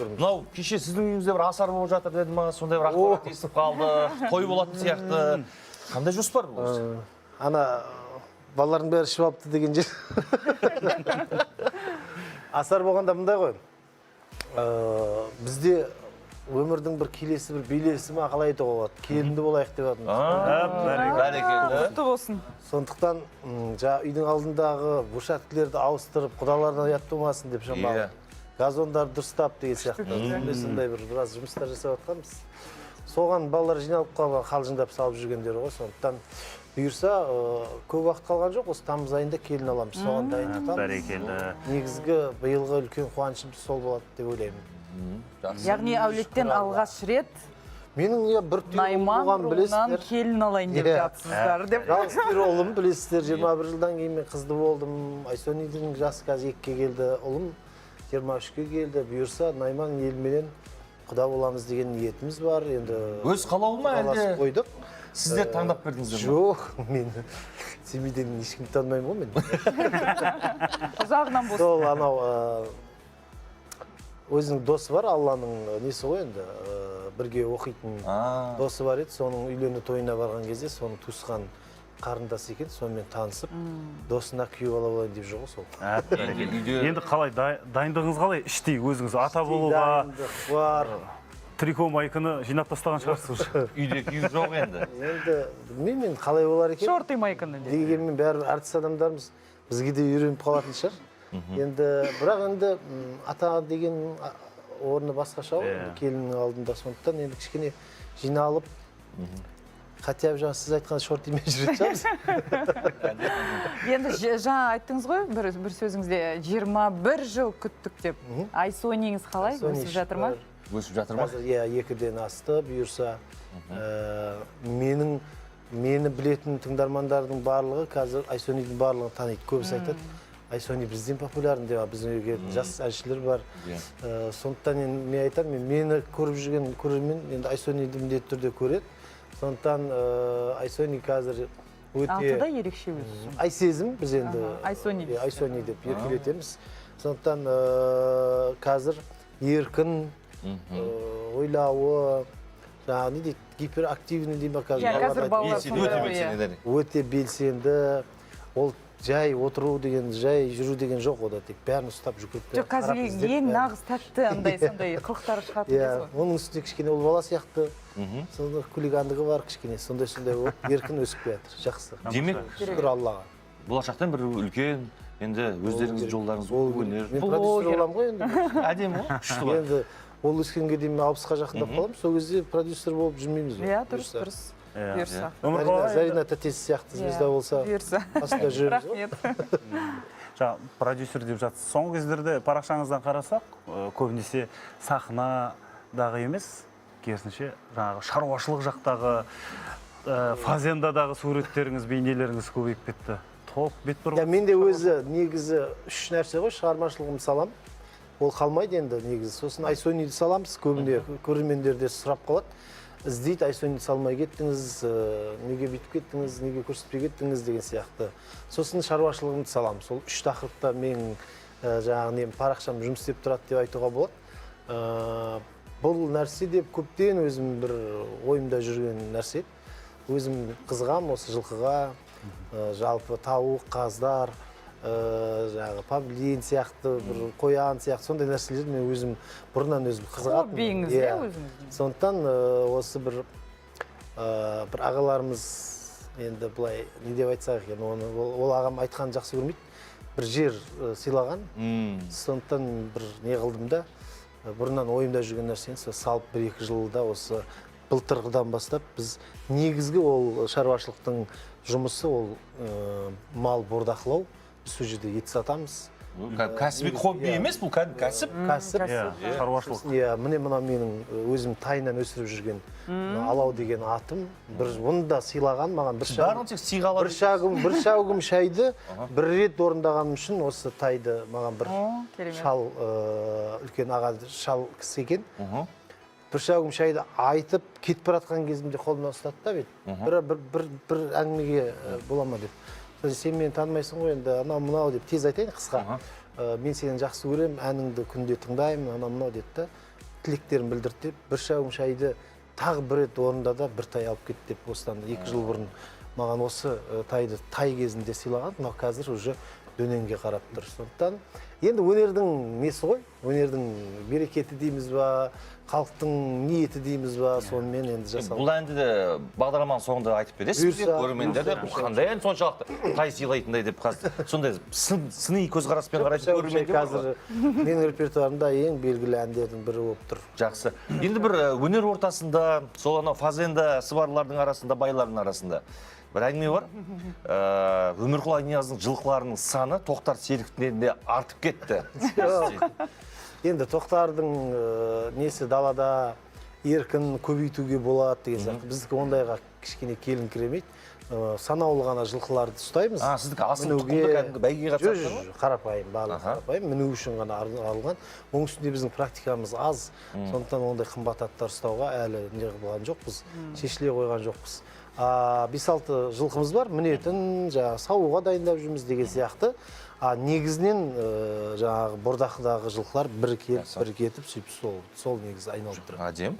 Мынау кеше сіздің үйіңізде бір асар болып жатыр деді ма, сондай бір ақпарат естіп қалды, той болатын сияқты. Қандай жоспар бұл? Ана балалардың бәрі ішіп алыпты деген жер. Асар болғанда мындай ғой. Бізде өмірдің бір келесі бір белесі ма қалай айтуға болады? Келінді болайық деп жатырмыз. Бәрекелді. Құтты болсын. Сондықтан үйдің алдындағы бушаткілерді ауыстырып, құдалардан ұят болмасын деп шамалы. Газондарды дұрыстап деген сияқты. Сондай бір біраз жұмыстар жасап жатқанбыз. Соған балалар жиналып қалған, қалжыңдап салып жүргендері ғой. Сондықтан бұйырса, көп уақыт қалған жоқ, осы тамыз айында келін аламыз. Соған дайындықтамыз. Бәрекелді. Негізгі биылғы үлкен қуанышымыз сол болады деп ойлаймын. Яғни әулеттен алғаш рет Менің бір түйір Найман болған руынан білесіздер. келін алайын деп жатсыздар деп. Жалғыз бір ұлым білесіздер, 21 жылдан кейін мен қызды болдым. Айсонидің жасы қазір 2-ке келді, ұлым 23-ке келді. Бұйырса Найман елменен құда боламыз деген ниетіміз бар. Енді Өз қалауы ма әлде? Қойдық. Сіздер таңдап бердіңіздер ме? Жоқ, мен семейден ешкім танымаймын ғой мен. Ұзағынан болсын. Сол анау өзінің досы бар, Алланың несі ғой енді, бірге оқитын досы бар еді. Соның үйлену тойына барған кезде, соның туысқан қарындасы екен, сонымен танысып, досына күйеу ала болайын деп жүр ғой сол. Енді қалай дайындығыңыз қалай? Іштей өзіңіз ата болуға Дайындық бар. трико майканы жинап тастаған шығарсыз. Үйде күйеу жоқ енді. Енді білмеймін қалай болар екен. Шорты майканы деп. Дегенмен бәрі әртіс адамдарымыз бізге де үйреніп қалатын шығар. Енді бірақ енді ата деген орны басқаша ғой, келіннің алдында. Сондықтан енді кішкене жиналып, хотя бы жаңа сіз айтқан шортимен жүретін шығармыз. Енді жаңа айттыңыз ғой, бір сөзіңізде 21 жыл күттік деп. Айсонеңіз қалай? Өсіп жатыр ма? Өсіп жатыр ма? Қазір 2-ден асты, бұйырса. Мені білетін тыңдармандардың барлығы, қазір Айсонидің барлығын таниды. Көбісі айтады, Айсони бізден популярны деп, біздің үйге жас әншілер бар. Сондықтан мен айтамын, мені көріп жүрген көрермен енді Айсониді міндетті түрде көреді. Сондықтан Айсони қазір өте... Алтыда ерекше өзі. Айсезім біз енді Айсони деп еркелетеміз. Сондықтан қазір еркін, ойлауы, жаңағы не дейді, гиперактивный деймін қазір. Қазір балалар өте белсенді. Ол жай отыру деген, жай жүру деген жоқ ода, тек бәрін ұстап жүгіріп. Жоқ, қазір ең нағыз тәтті андай сондай қылықтары шығатын ғой. Оның үстінде кішкене ол бала сияқты, сонда хулигандығы бар кішкене, сондай еркін өсіп келатыр. Жақсы. Демек, шүкір Аллаға. Болашақтан бір үлкен, енді өздеріңіз жолдарыңыз өнер. Мен продюсер боламын ғой енді. Әдемі ғой, күшті бар. Енді ол өскенге дейін 60-қа жақындап қаламын, сол кезде продюсер болып жүрмейміз ғой. Иә, дұрыс. Бұйырса. Зарина тәтесі сияқты звезда болса, қасында жүреміз ғой. Рахмет. Продюсер деп жатсыз. Соңғы кездерде парақшаңыздан қарасақ, көбінесе сахнадағы емес, керісінше шаруашылық жақтағы, фазендадағы суреттеріңіз, бейнелеріңіз көбейіп кетті. Топ бет бұрғы. Менде өзі негізі 3 нәрсе ғой, шығармашылығымды салам. Ол қалмайды енді негізі. Сосын Айсониді саламыз, көбінде көрермендерде сұрап қалады. Іздейді, Айсониді салмай кеттіңіз, неге бүйтіп кеттіңіз, неге көрсетпей кеттіңіз деген сияқты. Сосын шаруашылығымды салам. Сол 3 тақырыпта мен жаңағы парақшам жұмыс істеп тұрады деп айтуға болады. Бұл нәрсе деп көптен өзім бір ойымда жүрген нәрсе. Өзім қызғам осы жылқыға, жалпы тауық, қаздар, жаңағы павлин сияқты, қоян сияқты, сондай нәрселерді мен өзім бұрыннан өзім қызығатым. Хоббиіңіз, өзіңіздің? Сондықтан осы бір ағаларымыз, енді бұлай не деп айтсақ екен, ол ағам айтқан жақсы көрмейді, бір жер сыйлаған. Сондықтан бір не қылдым да, бұрыннан ойымда жүрген нәрсені салып 1-2 жылда осы былтырғыдан бастап біз негізгі ол шаруашылықтың жұмысы ол мал бордақылау. Біз сол жерде ет сатамыз. Кәсібік хобби емес, бұл кәсіп. Кәсіп. Шаруашылық. Міне менің өзім тайынан өсіріп жүрген Алау деген атым. Оны да сыйлаған маған бір шәугім шайды бір рет орындағаным үшін осы тайды маған бір шал, үлкен аға шал кісі екен. Бір шәугім шайды айтып кетіп баратқан кезімде қолымнан ұстатты да бет. Бір әңгімеге бола ма деп. Сен мені танымайсың ғой, енді анау-мынау деп тез айтайын қысқа. мен сені жақсы көремін, әніңді күнде тыңдаймын, анау мынау деді да, тілектерін білдірді деп, бір шәугім шайды тағы бір рет орында да бір тай алып кетті деп, осыдан 2 жыл бұрын маған осы тайды тай кезінде сыйлаған, мынау қазір уже дөненге қарап тұр. Сондықтан енді өнердің несі ғой, өнердің берекеті дейміз ба, халықтың ниеті дейміз ба, сонымен енді жасалды. Бұл әнді де бағдарламаның соңында айтып бересіз бе? Көрермендер де қандай ән соншалықты тай сыйлайтындай деп қазір сондай сыни көзқараспен қарайтын көрермендер бар ғой. Қазір менің репертуарымда ең белгілі әндердің бірі болып тұр. Жақсы. Енді бір өнер ортасында, сол анау фазенда сыбарлардың арасында, байлардың арасында бір әңгіме бар. Өмірқұл Айнияздың жылқыларының саны Тоқтар Серіктен де артып кетті. Енді Тоқтардың несі далада еркін көбейтуге болады деген сияқты. Біздікі ондайға кішкене келіңкіремейді. Санаулы ғана жылқыларды ұстаймыз. Сіздікі асыл тұқымды кәдімгі бәйгеге қатысасыздар ма? Қарапайым, барлығы қарапайым. Міну үшін ғана арналған. Оның үстінде біздің практикамыз аз. Сондықтан ондай қымбат аттар ұстауға әлі не қылған жоқпыз. Шешіле қойған жоқпыз. 5-6 жылқымыз бар, мінетін, сауға дайындап жүрміз деген сияқты. Негізінен жаңағы Бордақыдағы жылқылар бір келіп, бір кетіп, сөйтіп сол негіз айналып тұр. Әдем.